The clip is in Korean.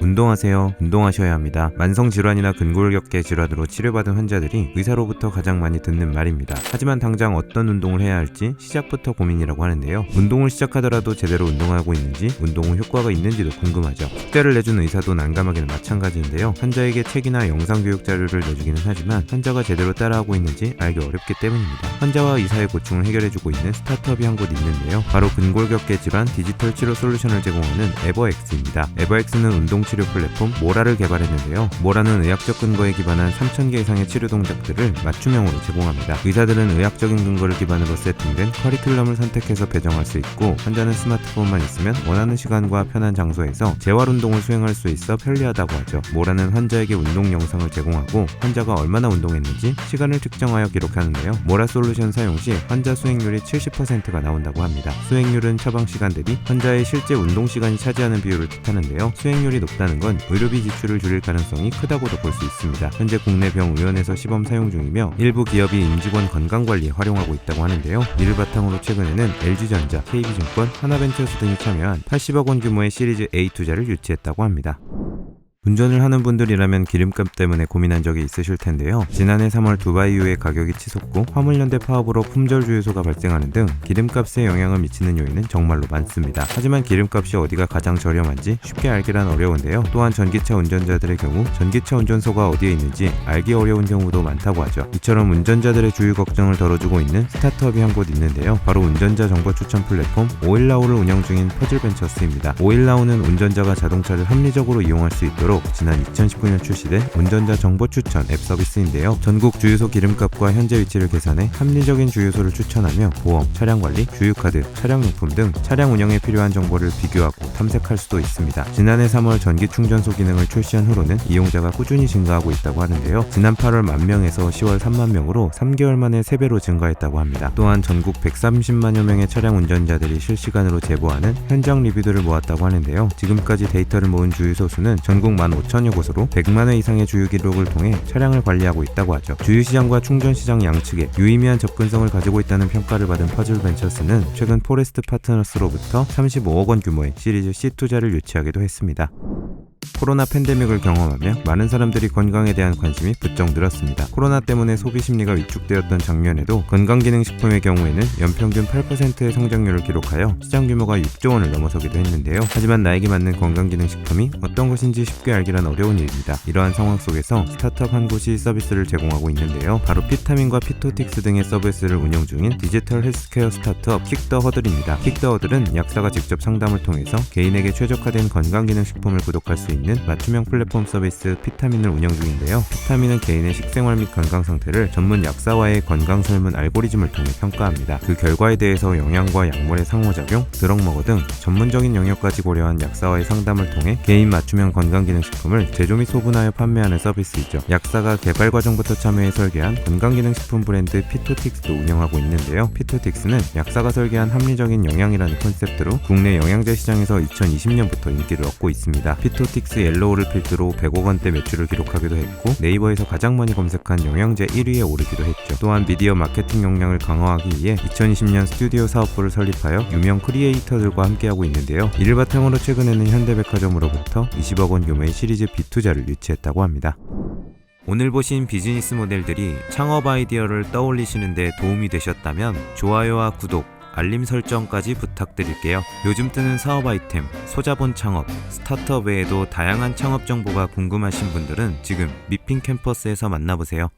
운동하세요. 운동하셔야 합니다. 만성질환이나 근골격계 질환으로 치료받은 환자들이 의사로부터 가장 많이 듣는 말입니다. 하지만 당장 어떤 운동을 해야 할지 시작부터 고민이라고 하는데요. 운동을 시작하더라도 제대로 운동하고 있는지, 운동 후 효과가 있는지도 궁금하죠. 숙제를 내준 의사도 난감하기는 마찬가지인데요. 환자에게 책이나 영상교육 자료를 내주기는 하지만 환자가 제대로 따라하고 있는지 알기 어렵기 때문입니다. 환자와 의사의 고충을 해결해주고 있는 스타트업이 한 곳 있는데요. 바로 근골격계 질환 디지털 치료 솔루션을 제공하는 에버엑스입니다. 에버엑스는 운동치료 플랫폼 모라를 개발했는데요. 모라는 의학적 근거에 기반한 3,000개 이상의 치료 동작들을 맞춤형으로 제공합니다. 의사들은 의학적인 근거를 기반으로 세팅된 커리큘럼을 선택해서 배정할 수 있고, 환자는 스마트폰만 있으면 원하는 시간과 편한 장소에서 재활 운동을 수행할 수 있어 편리하다고 하죠. 모라는 환자에게 운동 영상을 제공하고 환자가 얼마나 운동했는지 시간을 측정하여 기록하는데요. 모라 솔루션 사용 시 환자 수행률이 70%가 나온다고 합니다. 수행률은 처방 시간 대비 환자의 실제 운동 시간이 차지하는 비율을 뜻하는데요. 수행률이 높다는 건 의료비 지출을 줄일 가능성이 크다고도 볼 수 있습니다. 현재 국내 병의원에서 시범 사용 중이며 일부 기업이 임직원 건강관리에 활용하고 있다고 하는데요. 이를 바탕으로 최근에는 LG전자, KB증권, 하나벤처스 등이 참여한 80억 원 규모의 시리즈 A 투자를 유치했다고 합니다. 운전을 하는 분들이라면 기름값 때문에 고민한 적이 있으실 텐데요. 지난해 3월 두바이유의 가격이 치솟고 화물연대 파업으로 품절 주유소가 발생하는 등 기름값에 영향을 미치는 요인은 정말로 많습니다. 하지만 기름값이 어디가 가장 저렴한지 쉽게 알기란 어려운데요. 또한 전기차 운전자들의 경우 전기차 운전소가 어디에 있는지 알기 어려운 경우도 많다고 하죠. 이처럼 운전자들의 주유 걱정을 덜어주고 있는 스타트업이 한 곳 있는데요. 바로 운전자 정보 추천 플랫폼 오일나우를 운영 중인 퍼즐벤처스입니다. 오일나우는 운전자가 자동차를 합리적으로 이용할 수 있도록 지난 2019년 출시된 운전자 정보 추천 앱 서비스인데요. 전국 주유소 기름값과 현재 위치를 계산해 합리적인 주유소를 추천하며 보험, 차량관리, 주유카드, 차량용품 등 차량 운영에 필요한 정보를 비교하고 탐색할 수도 있습니다. 지난해 3월 전기 충전소 기능을 출시한 후로는 이용자가 꾸준히 증가하고 있다고 하는데요. 지난 8월 10,000명에서 10월 30,000명으로 3개월 만에 3배로 증가했다고 합니다. 또한 전국 130만여 명의 차량 운전자들이 실시간으로 제보하는 현장 리뷰들을 모았다고 하는데요. 지금까지 데이터를 모은 주유소 수는 전국 15,000여 곳으로 100만 회 이상의 주유 기록을 통해 차량을 관리하고 있다고 하죠. 주유시장과 충전시장 양측에 유의미한 접근성을 가지고 있다는 평가를 받은 퍼즐벤처스는 최근 포레스트 파트너스로부터 35억 원 규모의 시리즈 C 투자를 유치하기도 했습니다. 코로나 팬데믹을 경험하며 많은 사람들이 건강에 대한 관심이 부쩍 늘었습니다. 코로나 때문에 소비 심리가 위축되었던 작년에도 건강기능식품의 경우에는 연평균 8%의 성장률을 기록하여 시장 규모가 6조 원을 넘어서기도 했는데요. 하지만 나에게 맞는 건강기능식품이 어떤 것인지 쉽게 알기란 어려운 일입니다. 이러한 상황 속에서 스타트업 한 곳이 서비스를 제공하고 있는데요. 바로 피타민과 피토틱스 등의 서비스를 운영 중인 디지털 헬스케어 스타트업 킥더허들입니다. 킥더허들은 약사가 직접 상담을 통해서 개인에게 최적화된 건강기능식품을 구독할 수 있는 맞춤형 플랫폼 서비스 피타민을 운영 중인데요. 피타민은 개인의 식생활 및 건강 상태를 전문 약사와의 건강 설문 알고리즘을 통해 평가합니다. 그 결과에 대해서 영양과 약물의 상호작용, 드럭머거 등 전문적인 영역까지 고려한 약사와의 상담을 통해 개인 맞춤형 건강기능식품을 제조 및 소분하여 판매하는 서비스이죠. 약사가 개발 과정부터 참여해 설계한 건강기능식품 브랜드 피토틱스도 운영하고 있는데요. 피토틱스는 약사가 설계한 합리적인 영양이라는 콘셉트로 국내 영양제 시장에서 2020년부터 인기를 얻고 있습니다. 피토틱스 옐로우를 필두로 100억 원대 매출을 기록하기도 했고 네이버에서 가장 많이 검색한 영양제 1위에 오르기도 했죠. 또한 미디어 마케팅 역량을 강화하기 위해 2020년 스튜디오 사업부를 설립하여 유명 크리에이터들과 함께하고 있는데요. 이를 바탕으로 최근에는 현대백화점으로부터 20억 원 규모의 시리즈 B 투자를 유치했다고 합니다. 오늘 보신 비즈니스 모델들이 창업 아이디어를 떠올리시는 데 도움이 되셨다면 좋아요와 구독, 알림 설정까지 부탁드릴게요. 요즘 뜨는 사업 아이템, 소자본 창업, 스타트업 외에도 다양한 창업 정보가 궁금하신 분들은 지금 미핑 캠퍼스에서 만나보세요.